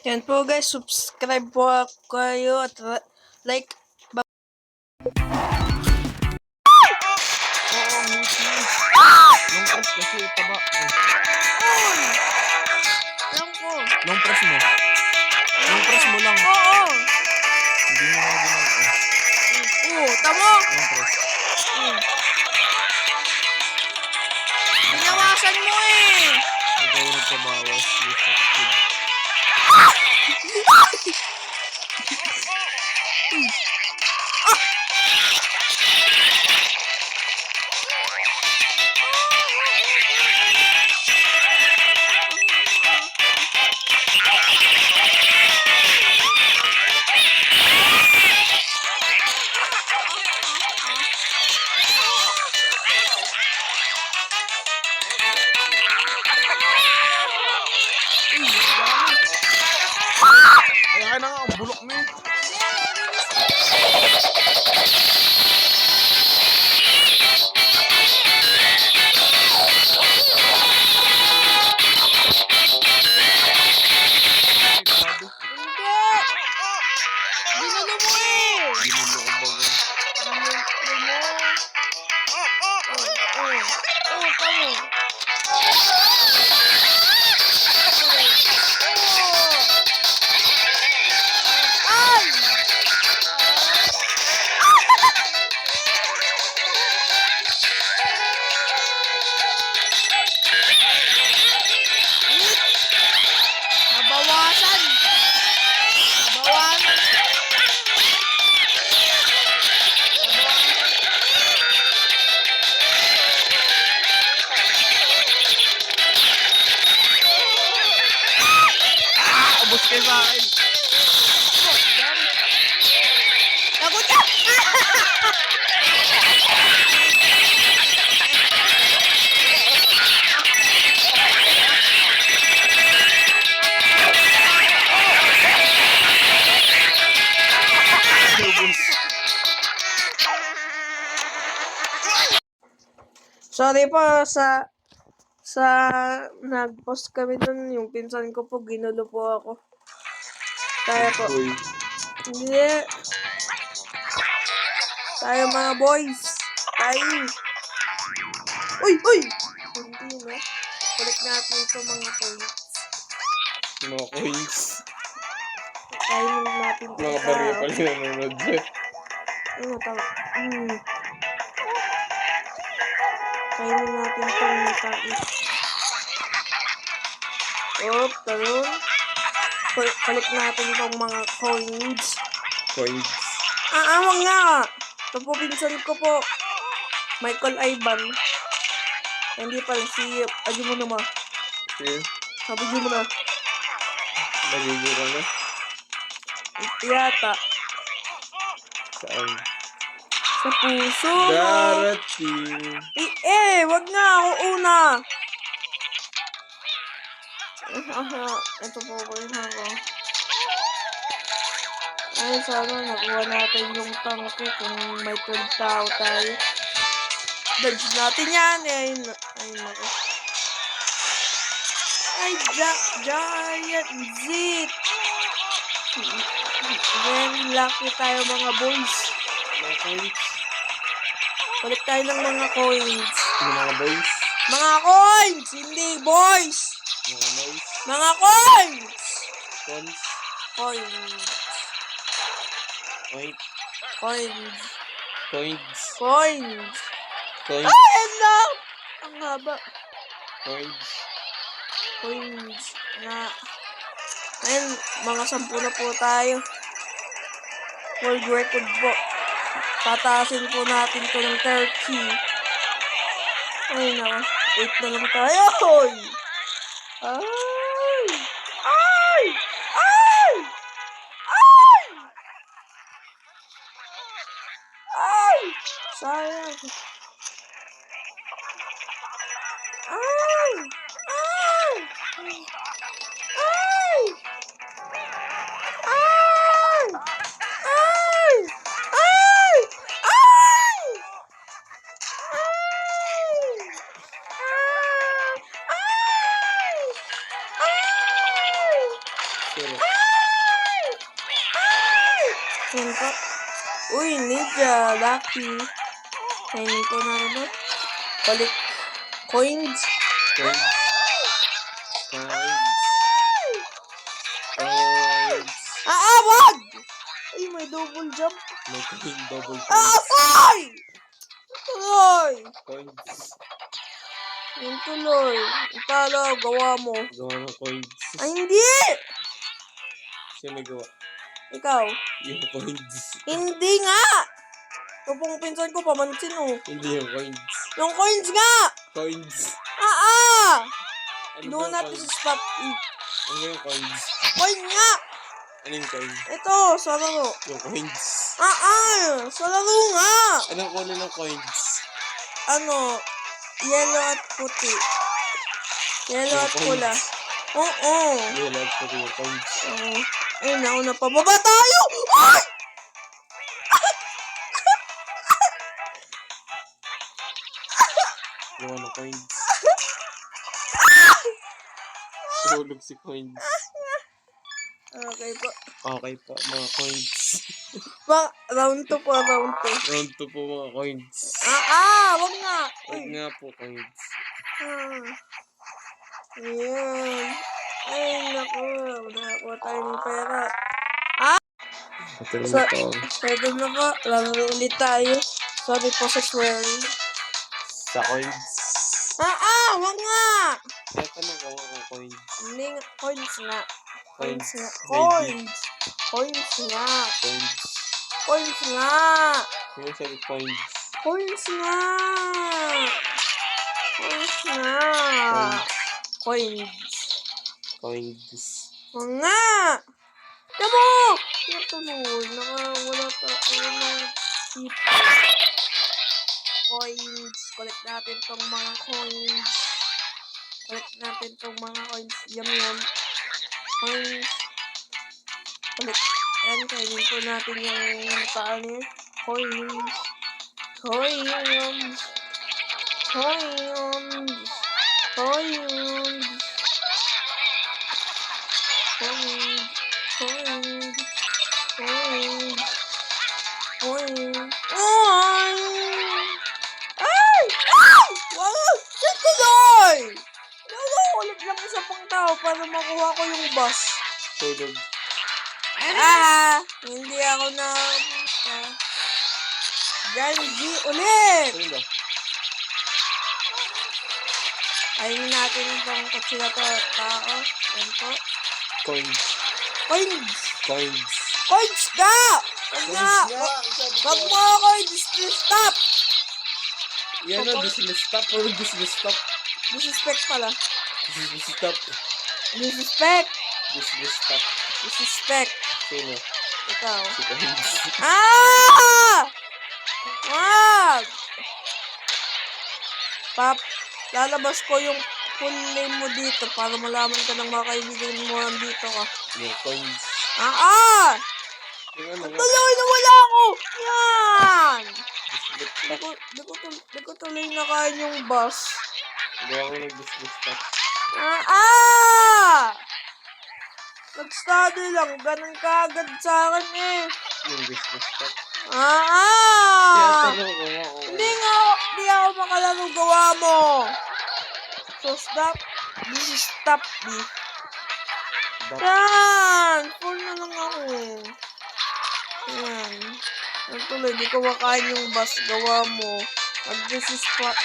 Yan po guys, subscribe po kayo at like. Oo, ngiti. Long press kasi taba. Alam ko. Long press mo. Long press mo lang. Oo. Hindi mo nga ginagawa. Oo, tamo. Long press. Binawasan mo eh. Ikaw nagpabawas. Kaya na nga, ang bulok mo eh. Ginulo mo eh. Ginulo ko baga. Tamo. Nabawasan. Abos kayo sa akin. Takot ka. Sorry po sa nag-post kami dun, yung pinsan ko po, ginulo po ako. Tayo po. Hindi. Tayo mga boys. Tayo. Uy! Hindi na. Balik natin ito mga coins. Mga coins. Tayo natin ito. Mga barya pala yung nanonood dyan. Ano tawag? Kainin natin itong natain. Talon. Balik natin itong mga coins. Coins. Wag nga! Ito po, pinsan ko po. Michael Ivan. Hindi pala, si Adyo mo naman. Okay. Sabi mo na. Nagigura na. Yata. Saan? Sa puso. Darating. Wag nga ako una. Ito po ko yun ako. Ay, sana nakuha natin yung tangke kung may 12 tao tayo. Dodge natin yan. Ayun ako. Ay, giant zit. Very lucky tayo mga boys. Mga coins. Balik tayo ng mga coins. Yung mga boys. Mga coins! Hindi boys! Mga boys. Mga coins! Coins. Coins. Coins. Coins. Coins. Coins. Coins. Ay, ano? Ang haba. Coins. Coins. Na. Ayun, mga 10 na po tayo. World record po. Tataasin po natin to ng 30. Ay, naka. 8 na lang tayo. Ay! Ay! Ay! Ay! Ay! Sayang. Ay! Ay! Ay! Ay! Ay! Ay! Ay! Ay! Ay! Sino? Yan po. Uy, ninja. Lucky. Kainin ko na rin ba? Balik. Coins. Coins. Coins. Wag! Ay, may double jump. May coin, double coins. Ay! Tuloy! Coins. Yung tuloy. Italo, gawa mo. Gawa ng coins. Ay, hindi! Sino may gawa? Ikaw. Yung coins. Hindi nga! Ito pong pinsan ko, pamansin oh. Hindi yung coins. Yung coins nga! Coins. Ano Doon ba natin yung sa spot E. Ano yung coins? Coin nga! Ano yung coin? Ito, sa laro. Yung coins. Sa laro nga! Anong kulay ng coins? Ano, yellow at puti. Yellow Yung at coins. pula. Oo. Yun lang po yung coins. Ayun na, una pa. Baba tayo! Ay! Gawa ng coins. Tulog si coins. Okay po. Okay po, mga coins. Round 2 po, round 2. Round 2 po mga coins. Wag nga. Huwag Uy. nga po coins. Ayan. Ay, naku. Nakakuha tayo ng pera. Ito So, na po. pwede na po. Laro ulit tayo. Sorry po sa swearing. Sa coins. Wag nga. Kaya ka nang gawa ng coins. Hindi nga. Coins nga. Coins nga. Maybe. Coins nga. Coins. Coins nga. Sino sabi coins? Coins nga. Coins nga. Coins. Coins. Wag nga. Tamo! Natuloy. Nakawala pa. Tip. Coins. Collect natin tong mga coins. Collect natin tong mga coins. Yum. Coins. Collect. Ayan, kainin po natin yung paano yun. Coins. Coins. Coins. Coins. Coins. Coins. Coins. Coins. Ay! Wala! Yan tuloy! Ulit lang isa pang tao para makuha ko yung bus. Tulog. Hindi ako na... Janji ulit! Sino ba? Ayun natin itong katsila to tao. Yan po. Coins. Coins! Coins. Coins ka! Wag nga! Wag mo ako i-stop! Yan na, business stop. Puro business stop. Disrespect pala. Business stop. Disrespect! Business stop. Disrespect! Sino? Ikaw. Si coins. Wag! Pap, lalabas ko yung full name mo dito para malaman ka ng mga kaibigan mo nandito ka. Yung coins. Yung ano nga? Tuloy na wala ako! Yan! Business Di stop. ko tuloy nakain yung bus. Gawa ko ng business stop. Nag-study lang. Ganun ka agad sa akin eh. Yung business stop. Kaya tanong ko nga. Hindi ako makalaro gawa mo. So stop. This is stop me. Yan! Full na lang ako. Yan. Yan tuloy, di ko makain yung bus gawa mo. Mag-disrespect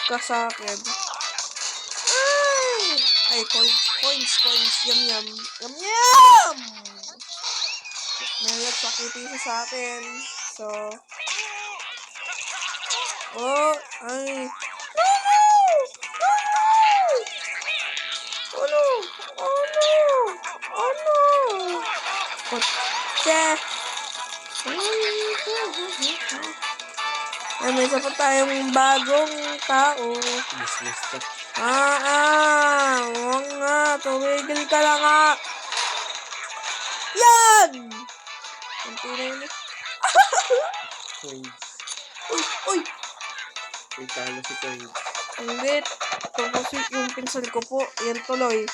ka sa akin. Ay, coins. Yum. May nagsakiti siya sa akin. So, ay. Oh no! Kotse! Ay, may isa pa tayong bagong tao. Business stop. Huwag nga. Tumigil ka lang nga. Yan! Ang tunay na. Coins. Uy! May talo si coins. Hindi. Ito kasi yung pinsan ko po. Yan tuloy.